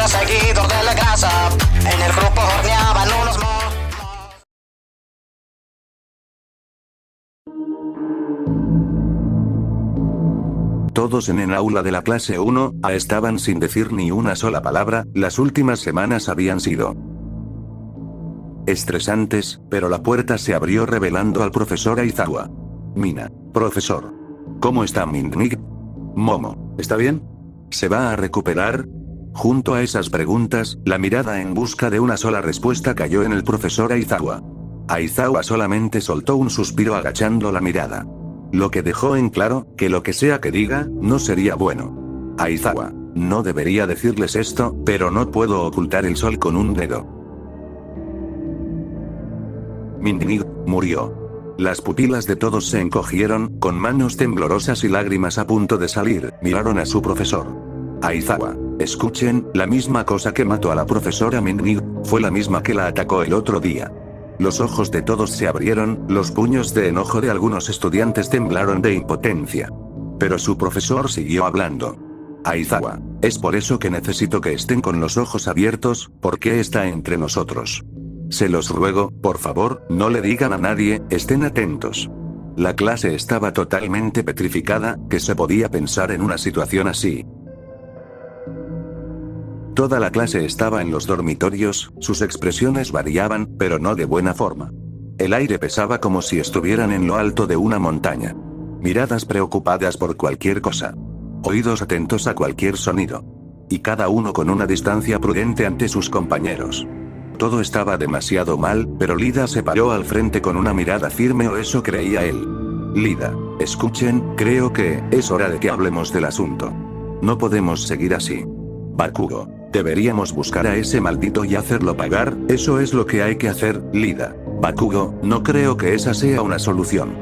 era seguidor de la grasa. En el grupo horneaban unos Todos en el aula de la clase 1A estaban sin decir ni una sola palabra. Las últimas semanas habían sido estresantes, pero la puerta se abrió revelando al profesor Aizawa. Mina. Profesor. ¿Cómo está Minnig? Momo, ¿está bien? ¿Se va a recuperar? Junto a esas preguntas, la mirada en busca de una sola respuesta cayó en el profesor Aizawa. Aizawa solamente soltó un suspiro agachando la mirada. Lo que dejó en claro, que lo que sea que diga, no sería bueno. Aizawa, no debería decirles esto, pero no puedo ocultar el sol con un dedo. Minnig murió. Las pupilas de todos se encogieron, con manos temblorosas y lágrimas a punto de salir, miraron a su profesor. Aizawa, escuchen, la misma cosa que mató a la profesora Minnig, fue la misma que la atacó el otro día. Los ojos de todos se abrieron, los puños de enojo de algunos estudiantes temblaron de impotencia. Pero su profesor siguió hablando. Aizawa, es por eso que necesito que estén con los ojos abiertos, porque está entre nosotros. Se los ruego, por favor, no le digan a nadie, estén atentos. La clase estaba totalmente petrificada, que se podía pensar en una situación así. Toda la clase estaba en los dormitorios, sus expresiones variaban, pero no de buena forma. El aire pesaba como si estuvieran en lo alto de una montaña. Miradas preocupadas por cualquier cosa. Oídos atentos a cualquier sonido. Y cada uno con una distancia prudente ante sus compañeros. Todo estaba demasiado mal, pero Lida se paró al frente con una mirada firme, o eso creía él. Lida, escuchen, creo que es hora de que hablemos del asunto. No podemos seguir así. Bakugo, deberíamos buscar a ese maldito y hacerlo pagar, eso es lo que hay que hacer, Lida. Bakugo, no creo que esa sea una solución.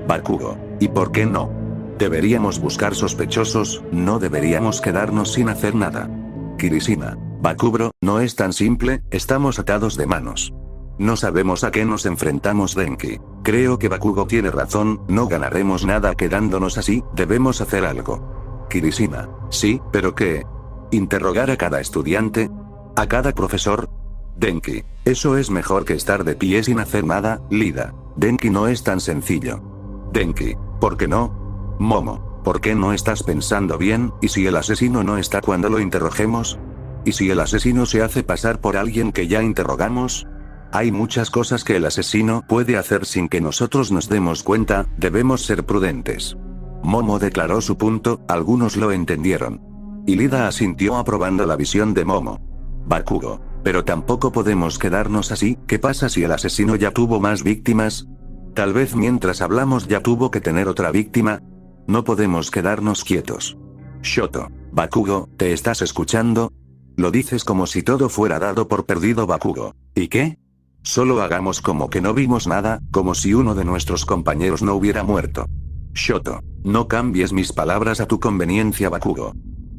Bakugo, ¿y por qué no? Deberíamos buscar sospechosos, no deberíamos quedarnos sin hacer nada. Kirishima, Bakubro, no es tan simple, estamos atados de manos. No sabemos a qué nos enfrentamos, Denki. Creo que Bakugo tiene razón, no ganaremos nada quedándonos así, debemos hacer algo. Kirishima, sí, pero ¿qué? ¿Interrogar a cada estudiante? ¿A cada profesor? Denki, eso es mejor que estar de pie sin hacer nada, Lida. Denki, no es tan sencillo. Denki, ¿por qué no? Momo, ¿por qué no estás pensando bien? ¿Y si el asesino no está cuando lo interroguemos? ¿Y si el asesino se hace pasar por alguien que ya interrogamos? Hay muchas cosas que el asesino puede hacer sin que nosotros nos demos cuenta, debemos ser prudentes. Momo declaró su punto, algunos lo entendieron. Y Lida asintió aprobando la visión de Momo. Bakugo, pero tampoco podemos quedarnos así, ¿qué pasa si el asesino ya tuvo más víctimas? Tal vez mientras hablamos ya tuvo que tener otra víctima. No podemos quedarnos quietos. Shoto, Bakugo, ¿te estás escuchando? Lo dices como si todo fuera dado por perdido, Bakugo. ¿Y qué? Solo hagamos como que no vimos nada, como si uno de nuestros compañeros no hubiera muerto. Shoto, no cambies mis palabras a tu conveniencia, Bakugo.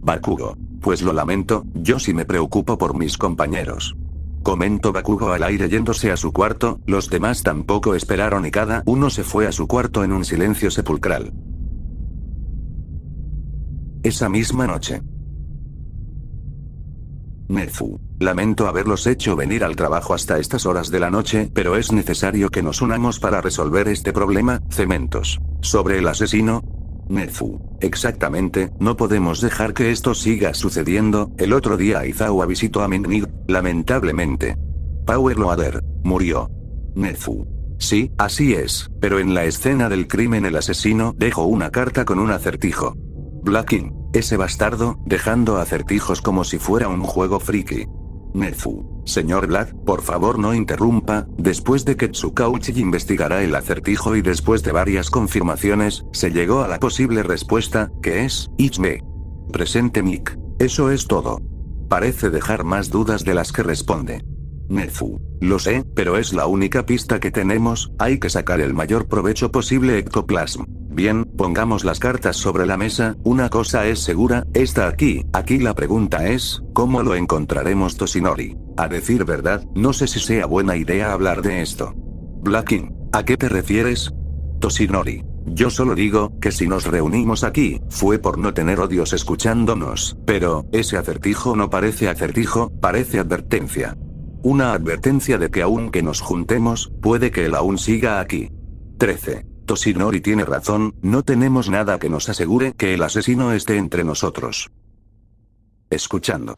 Bakugo, pues lo lamento, yo sí me preocupo por mis compañeros. Comentó Bakugo al aire yéndose a su cuarto, los demás tampoco esperaron y cada uno se fue a su cuarto en un silencio sepulcral. Esa misma noche. Nezu, lamento haberlos hecho venir al trabajo hasta estas horas de la noche, pero es necesario que nos unamos para resolver este problema, cementos. ¿Sobre el asesino? Nezu, exactamente, no podemos dejar que esto siga sucediendo. El otro día Aizawa visitó a Minnig, lamentablemente. Power Loader murió. Nezu, sí, así es, pero en la escena del crimen el asesino dejó una carta con un acertijo. Blacking, ese bastardo, dejando acertijos como si fuera un juego friki. Nezu, señor Vlad, por favor no interrumpa, después de que Tsukauchi investigara el acertijo y después de varias confirmaciones, se llegó a la posible respuesta, que es, Ichme. Presente Mick. Eso es todo. Parece dejar más dudas de las que responde. Nezu, lo sé, pero es la única pista que tenemos, hay que sacar el mayor provecho posible. Ectoplasm. Bien, pongamos las cartas sobre la mesa, una cosa es segura, está aquí la pregunta es, ¿cómo lo encontraremos, Toshinori? A decir verdad, no sé si sea buena idea hablar de esto. Blacking, ¿a qué te refieres? Toshinori, Yo solo digo, que si nos reunimos aquí, fue por no tener odios escuchándonos, pero, ese acertijo no parece acertijo, parece advertencia. Una advertencia de que aunque nos juntemos, puede que él aún siga aquí. 13. Toshinori tiene razón, no tenemos nada que nos asegure que el asesino esté entre nosotros. Escuchando.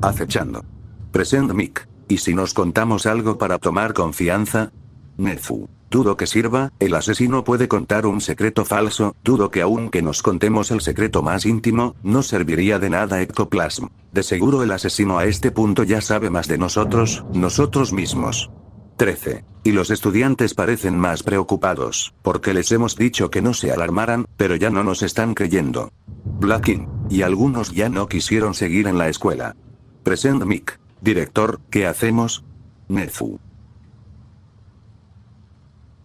Acechando. Present Mic. ¿Y si nos contamos algo para tomar confianza? Nezu. Dudo que sirva, el asesino puede contar un secreto falso, dudo que aunque nos contemos el secreto más íntimo, no serviría de nada Ectoplasm. De seguro el asesino a este punto ya sabe más de nosotros mismos. 13. Y los estudiantes parecen más preocupados, porque les hemos dicho que no se alarmaran, pero ya no nos están creyendo. Blacking. Y algunos ya no quisieron seguir en la escuela. Present Mic. Director, ¿qué hacemos? Nezu.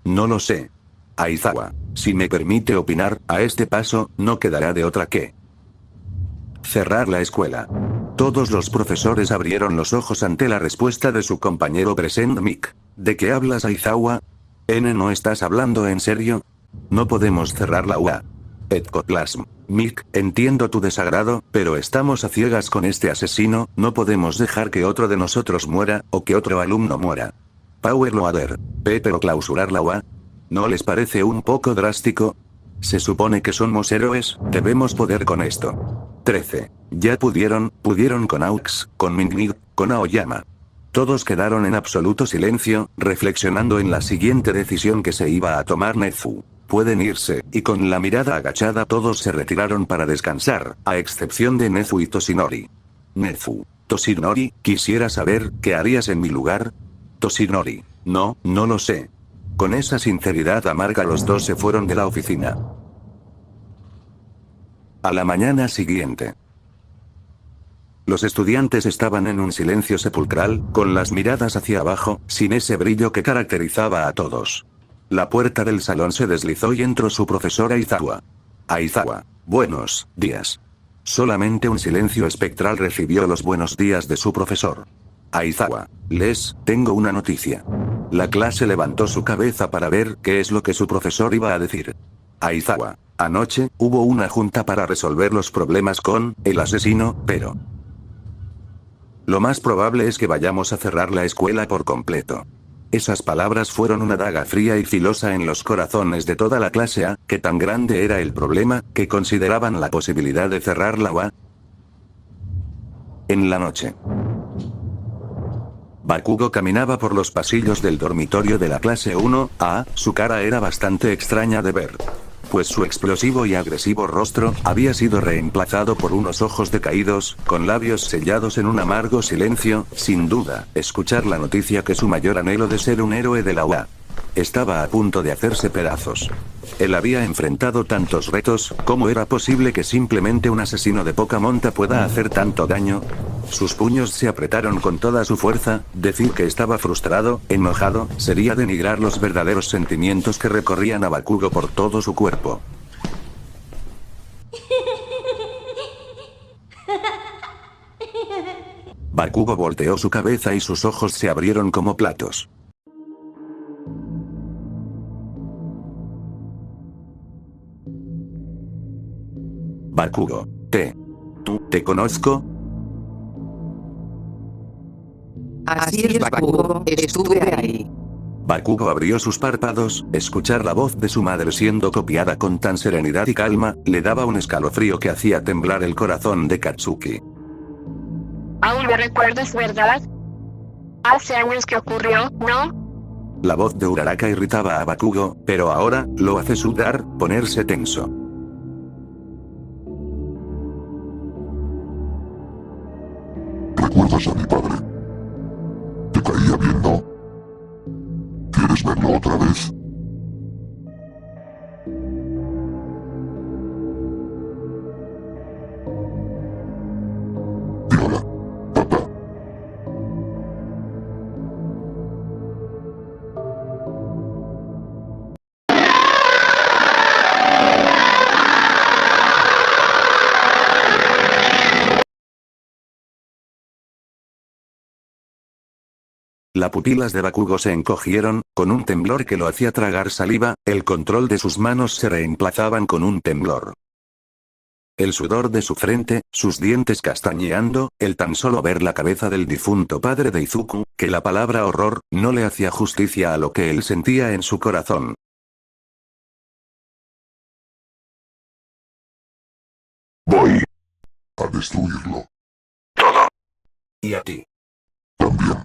No lo sé. Aizawa, si me permite opinar, a este paso, no quedará de otra que cerrar la escuela. Todos los profesores abrieron los ojos ante la respuesta de su compañero Present Mic. ¿De qué hablas, Aizawa? ¿No estás hablando en serio? No podemos cerrar la UA. Ectoplasm. Mic, entiendo tu desagrado, pero estamos a ciegas con este asesino, no podemos dejar que otro de nosotros muera, o que otro alumno muera. Power Loader. Pero clausurar la UA. ¿No les parece un poco drástico? Se supone que somos héroes, debemos poder con esto. 13. Ya pudieron con Aux, con Mingmig, con Aoyama. Todos quedaron en absoluto silencio, reflexionando en la siguiente decisión que se iba a tomar Nezu. Pueden irse, y con la mirada agachada todos se retiraron para descansar, a excepción de Nezu y Toshinori. Nezu. Toshinori, quisiera saber, ¿qué harías en mi lugar? Toshinori. No lo sé. Con esa sinceridad amarga los dos se fueron de la oficina. A la mañana siguiente. Los estudiantes estaban en un silencio sepulcral, con las miradas hacia abajo, sin ese brillo que caracterizaba a todos. La puerta del salón se deslizó y entró su profesora Aizawa. Aizawa. Buenos días. Solamente un silencio espectral recibió los buenos días de su profesor. Aizawa. Tengo una noticia. La clase levantó su cabeza para ver qué es lo que su profesor iba a decir. Aizawa. Anoche, hubo una junta para resolver los problemas con el asesino, pero lo más probable es que vayamos a cerrar la escuela por completo. Esas palabras fueron una daga fría y filosa en los corazones de toda la clase A, que tan grande era el problema, que consideraban la posibilidad de cerrar la UA. En la noche. Bakugo caminaba por los pasillos del dormitorio de la clase 1A, su cara era bastante extraña de ver. Pues su explosivo y agresivo rostro, había sido reemplazado por unos ojos decaídos, con labios sellados en un amargo silencio, sin duda, escuchar la noticia que su mayor anhelo de ser un héroe de la UA. Estaba a punto de hacerse pedazos. Él había enfrentado tantos retos, ¿cómo era posible que simplemente un asesino de poca monta pueda hacer tanto daño? Sus puños se apretaron con toda su fuerza, decir que estaba frustrado, enojado, sería denigrar los verdaderos sentimientos que recorrían a Bakugo por todo su cuerpo. Bakugo volteó su cabeza y sus ojos se abrieron como platos. Bakugo. ¿Te conozco? Así es, Bakugo, estuve ahí. Bakugo abrió sus párpados, escuchar la voz de su madre siendo copiada con tan serenidad y calma, le daba un escalofrío que hacía temblar el corazón de Katsuki. Aún me recuerdas, ¿verdad? Hace años que ocurrió, ¿no? La voz de Uraraka irritaba a Bakugo, pero ahora, lo hace sudar, ponerse tenso. ¿Recuerdas a mi padre? Te caía bien, ¿no? ¿Quieres verlo otra vez? Di hola, papá. las pupilas de Bakugo se encogieron, con un temblor que lo hacía tragar saliva, el control de sus manos se reemplazaban con un temblor. El sudor de su frente, sus dientes castañeando, el tan solo ver la cabeza del difunto padre de Izuku, que la palabra horror, no le hacía justicia a lo que él sentía en su corazón. Voy a destruirlo. ¿Y a ti? También.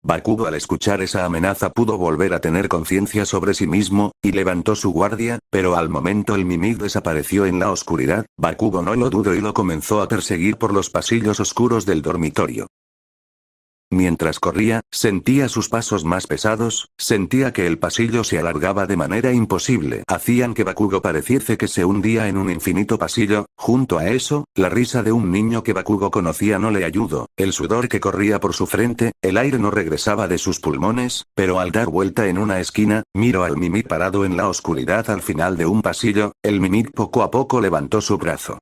Bakugo al escuchar esa amenaza pudo volver a tener conciencia sobre sí mismo, y levantó su guardia, pero al momento el Mimic desapareció en la oscuridad, Bakugo no lo dudó y lo comenzó a perseguir por los pasillos oscuros del dormitorio. Mientras corría, sentía sus pasos más pesados, sentía que el pasillo se alargaba de manera imposible. Hacían que Bakugo pareciese que se hundía en un infinito pasillo. Junto a eso, la risa de un niño que Bakugo conocía no le ayudó, el sudor que corría por su frente, el aire no regresaba de sus pulmones, pero al dar vuelta en una esquina, miró al Mimic parado en la oscuridad al final de un pasillo, el Mimic poco a poco levantó su brazo,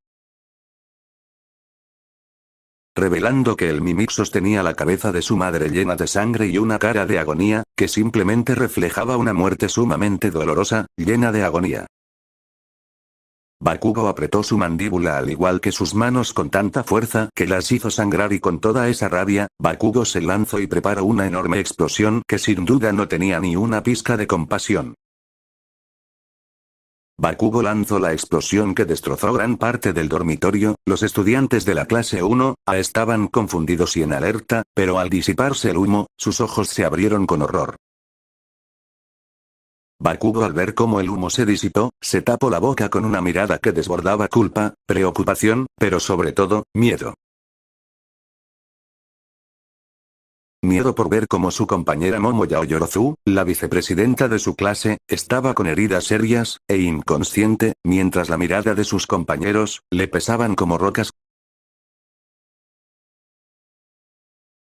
revelando que el Mimic sostenía la cabeza de su madre llena de sangre y una cara de agonía, que simplemente reflejaba una muerte sumamente dolorosa, llena de agonía. Bakugo apretó su mandíbula al igual que sus manos con tanta fuerza que las hizo sangrar y con toda esa rabia, Bakugo se lanzó y preparó una enorme explosión que sin duda no tenía ni una pizca de compasión. Bakugo lanzó la explosión que destrozó gran parte del dormitorio, los estudiantes de la clase 1A estaban confundidos y en alerta, pero al disiparse el humo, sus ojos se abrieron con horror. Bakugo al ver cómo el humo se disipó, se tapó la boca con una mirada que desbordaba culpa, preocupación, pero sobre todo, miedo. Miedo por ver cómo su compañera Momoya Yorozu, la vicepresidenta de su clase, estaba con heridas serias, e inconsciente, mientras la mirada de sus compañeros, le pesaban como rocas,